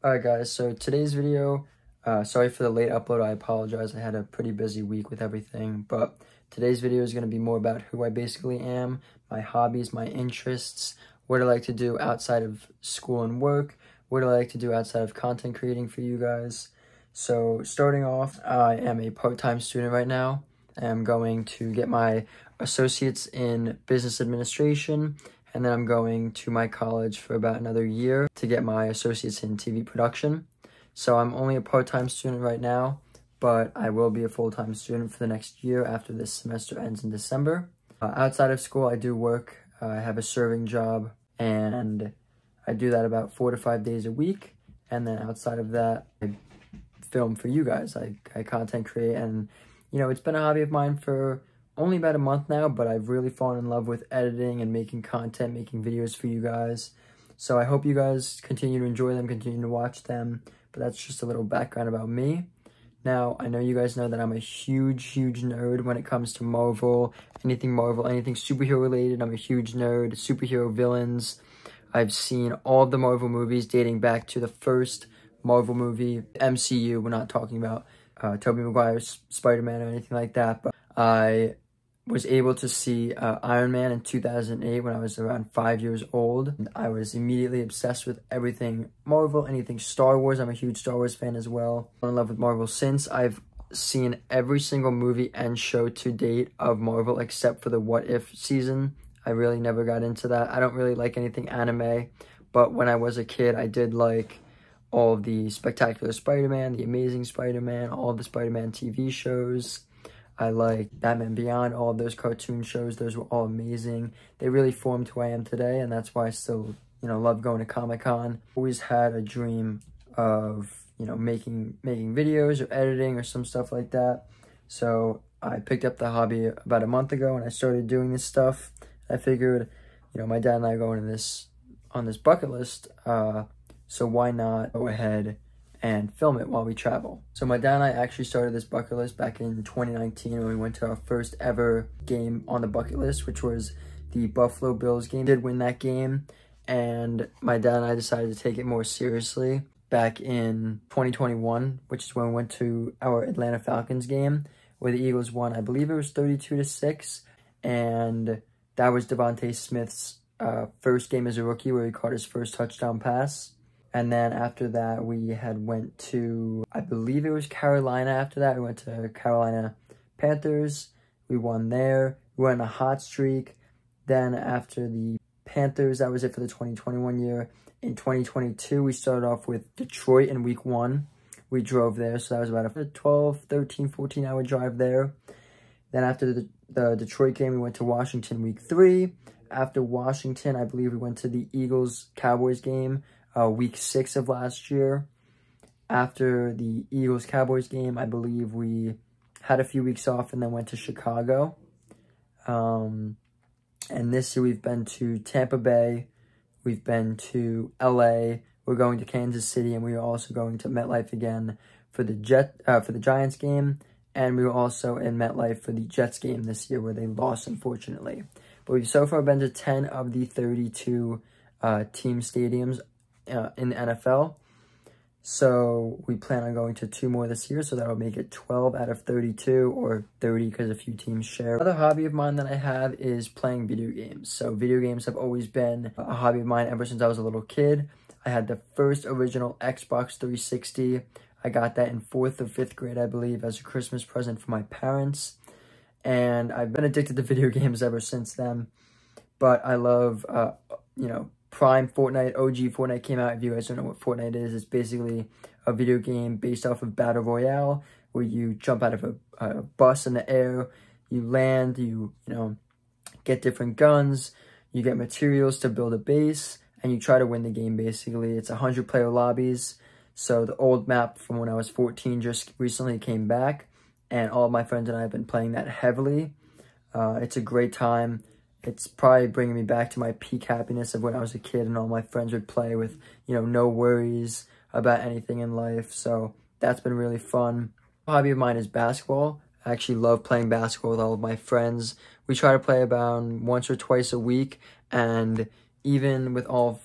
Alright guys, so today's video, sorry for the late upload, I apologize, I had a pretty busy week with everything, but today's video is going to be more about who I basically am, my hobbies, my interests, what I like to do outside of school and work, what I like to do outside of content creating for you guys. So starting off, I am a part-time student right now. I'm going to get my associates in business administration, and then I'm going to my college for about another year to get my associates in TV production. So I'm only a part-time student right now, but I will be a full-time student for the next year after this semester ends in December. Outside of school, I do work. I have a serving job, and I do that about 4 to 5 days a week. And then outside of that, I film for you guys. I content create, and it's been a hobby of mine for only about a month now, but I've really fallen in love with editing and making content, making videos for you guys. So I hope you guys continue to enjoy them, continue to watch them, but that's just a little background about me. Now, I know you guys know that I'm a huge nerd when it comes to Marvel, anything superhero related. I'm a huge nerd, superhero villains. I've seen all of the Marvel movies dating back to the first Marvel movie, MCU. We're not talking about Tobey Maguire's Spider-Man or anything like that, but I was able to see Iron Man in 2008 when I was around 5 years old. I was immediately obsessed with everything Marvel, anything Star Wars. I'm a huge Star Wars fan as well. I'm in love with Marvel since. I've seen every single movie and show to date of Marvel except for the What If season. I really never got into that. I don't really like anything anime, but when I was a kid, I did like all of the Spectacular Spider-Man, the Amazing Spider-Man, all of the Spider-Man TV shows. I like Batman Beyond, all of those cartoon shows. Those were all amazing. They really formed who I am today, and that's why I still, love going to Comic-Con. Always had a dream of, making videos or editing or some stuff like that. So I picked up the hobby about a month ago, and I started doing this stuff. I figured, my dad and I are going on this bucket list, so why not go ahead and film it while we travel. So my dad and I actually started this bucket list back in 2019 when we went to our first ever game on the bucket list, which was the Buffalo Bills game. We did win that game, and my dad and I decided to take it more seriously back in 2021, which is when we went to our Atlanta Falcons game where the Eagles won. I believe it was 32-6, and that was Devontae Smith's first game as a rookie where he caught his first touchdown pass. And then after that, we had went to, I believe it was Carolina after that. We went to Carolina Panthers. We won there. We went on a hot streak. Then after the Panthers, that was it for the 2021 year. In 2022, we started off with Detroit in week 1. We drove there, so that was about a 12, 13, 14-hour drive there. Then after the Detroit game, we went to Washington week 3. After Washington, I believe we went to the Eagles-Cowboys game, week 6 of last year. After the Eagles-Cowboys game, I believe we had a few weeks off and then went to Chicago. And this year we've been to Tampa Bay, we've been to LA, we're going to Kansas City, and we are also going to MetLife again for the Giants game, and we were also in MetLife for the Jets game this year where they lost, unfortunately. But we've so far been to 10 of the 32 team stadiums in the NFL. So we plan on going to 2 more this year, so that'll make it 12 out of 32, or 30 because a few teams share. Another hobby of mine that I have is playing video games. So video games have always been a hobby of mine ever since I was a little kid. I had the first original Xbox 360. I got that in 4th or 5th grade, I believe, as a Christmas present for my parents. And I've been addicted to video games ever since then. But I love, Prime Fortnite, OG Fortnite came out. If you guys don't know what Fortnite is, it's basically a video game based off of Battle Royale, where you jump out of a bus in the air, you land, you get different guns, you get materials to build a base, and you try to win the game, basically. It's 100-player lobbies, so the old map from when I was 14 just recently came back, and all of my friends and I have been playing that heavily. It's a great time. It's probably bringing me back to my peak happiness of when I was a kid and all my friends would play with, no worries about anything in life. So that's been really fun. A hobby of mine is basketball. I actually love playing basketball with all of my friends. We try to play about once or twice a week. And even with all,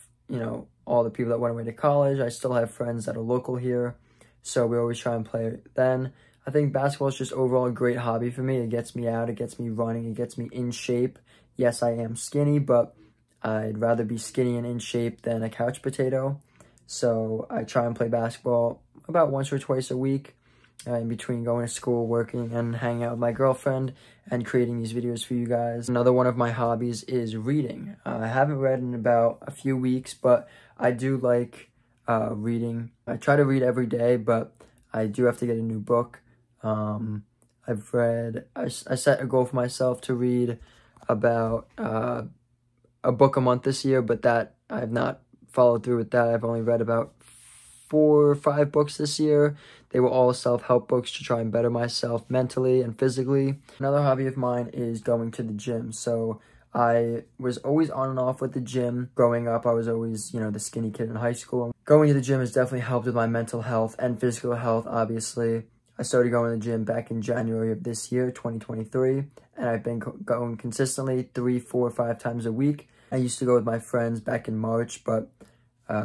all the people that went away to college. I still have friends that are local here, so we always try and play then. I think basketball is just overall a great hobby for me. It gets me out, it gets me running, it gets me in shape. Yes, I am skinny, but I'd rather be skinny and in shape than a couch potato. So I try and play basketball about once or twice a week in between going to school, working, and hanging out with my girlfriend and creating these videos for you guys. Another one of my hobbies is reading. I haven't read in about a few weeks, but I do like reading. I try to read every day, but I do have to get a new book. I set a goal for myself to read about a book a month this year, but that I have not followed through with that. I've only read about 4 or 5 books this year. They were all self-help books to try and better myself mentally and physically. Another hobby of mine is going to the gym. So I was always on and off with the gym. Growing up, I was always, the skinny kid in high school. Going to the gym has definitely helped with my mental health and physical health, obviously. I started going to the gym back in January of this year, 2023, and I've been going consistently 3, 4, 5 times a week. I used to go with my friends back in March, but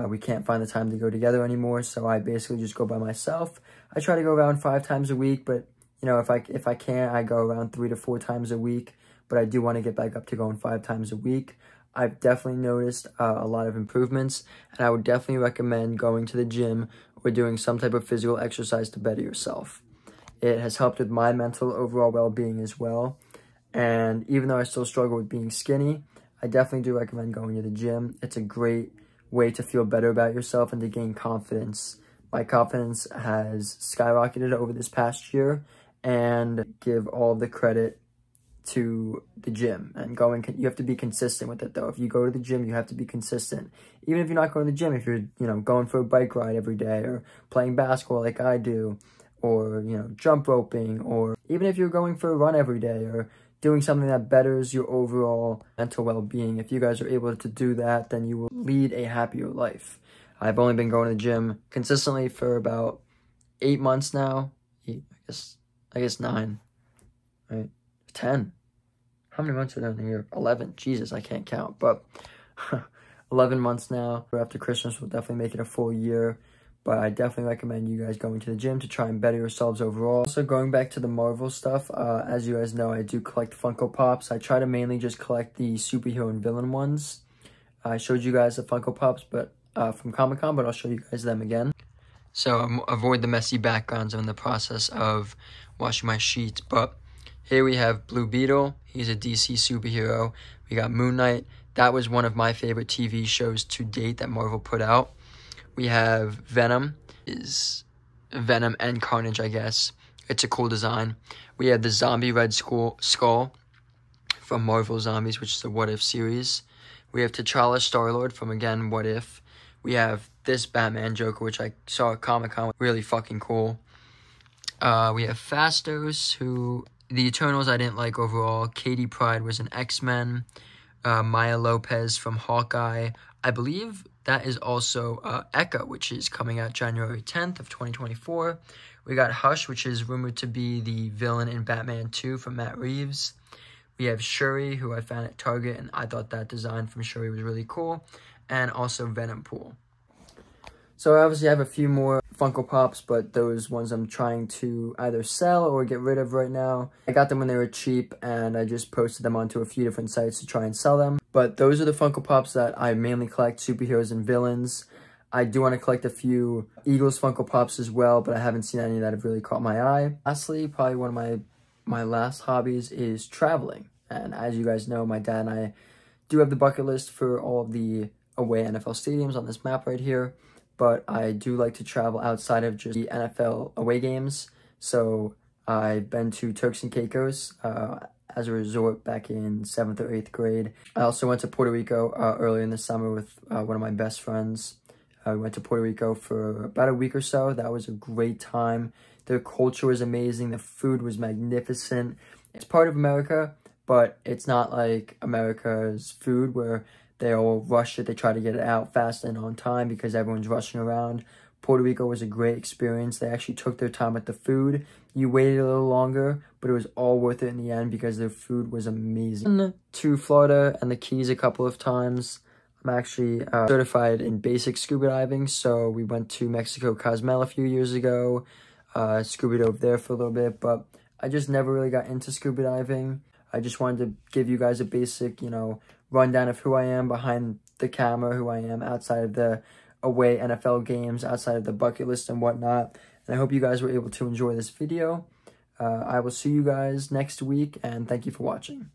we can't find the time to go together anymore, so I basically just go by myself. I try to go around 5 times a week, but if I can't, I go around 3 to 4 times a week. But I do want to get back up to going 5 times a week. I've definitely noticed a lot of improvements, and I would definitely recommend going to the gym or doing some type of physical exercise to better yourself. It has helped with my mental overall well-being as well. And even though I still struggle with being skinny, I definitely do recommend going to the gym. It's a great way to feel better about yourself and to gain confidence. My confidence has skyrocketed over this past year, and give all the credit to the gym. And you have to be consistent with it though. If you go to the gym, you have to be consistent. Even if you're not going to the gym, if you're, going for a bike ride every day, or playing basketball like I do, or, jump roping, or even if you're going for a run every day, or doing something that betters your overall mental well-being. If you guys are able to do that, then you will lead a happier life. I've only been going to the gym consistently for about 8 months now. I guess 9, right? 10. How many months are there in a year? 11. Jesus, I can't count. But 11 months now. After Christmas, we'll definitely make it a full year. But I definitely recommend you guys going to the gym to try and better yourselves overall. Also, going back to the Marvel stuff, as you guys know, I do collect Funko Pops. I try to mainly just collect the superhero and villain ones. I showed you guys the Funko Pops from Comic-Con, but I'll show you guys them again. So avoid the messy backgrounds. I'm in the process of washing my sheets, but here we have Blue Beetle. He's a DC superhero. We got Moon Knight. That was one of my favorite TV shows to date that Marvel put out. We have Venom. Is Venom and Carnage, I guess. It's a cool design. We have the zombie Red Skull from Marvel Zombies, which is the What If series. We have T'Challa Star-Lord from, again, What If. We have this Batman Joker, which I saw at Comic-Con. Really fucking cool. We have Phastos, who... The Eternals I didn't like overall. Katie Pryde was an X-Men. Maya Lopez from Hawkeye. I believe that is also Echo, which is coming out January 10th of 2024. We got Hush, which is rumored to be the villain in Batman 2 from Matt Reeves. We have Shuri, who I found at Target, and I thought that design from Shuri was really cool. And also Venom Pool. So I obviously have a few more Funko Pops, but those ones I'm trying to either sell or get rid of right now. I got them when they were cheap, and I just posted them onto a few different sites to try and sell them. But those are the Funko Pops that I mainly collect, superheroes and villains. I do want to collect a few Eagles Funko Pops as well, but I haven't seen any that have really caught my eye. Lastly, probably one of my last hobbies is traveling. And as you guys know, my dad and I do have the bucket list for all of the away NFL stadiums on this map right here. But I do like to travel outside of just the NFL away games. So I've been to Turks and Caicos as a resort back in 7th or 8th grade. I also went to Puerto Rico earlier in the summer with one of my best friends. We went to Puerto Rico for about a week or so. That was a great time. Their culture was amazing. The food was magnificent. It's part of America, but it's not like America's food where they all rush it. They try to get it out fast and on time because everyone's rushing around. Puerto Rico was a great experience. They actually took their time with the food. You waited a little longer, but it was all worth it in the end because their food was amazing. To Florida and the Keys a couple of times. I'm actually certified in basic scuba diving, so we went to Mexico Cozumel a few years ago, scuba dove there for a little bit, but I just never really got into scuba diving. I just wanted to give you guys a basic, rundown of who I am behind the camera, who I am outside of the away NFL games, outside of the bucket list and whatnot. And I hope you guys were able to enjoy this video. I will see you guys next week, and thank you for watching.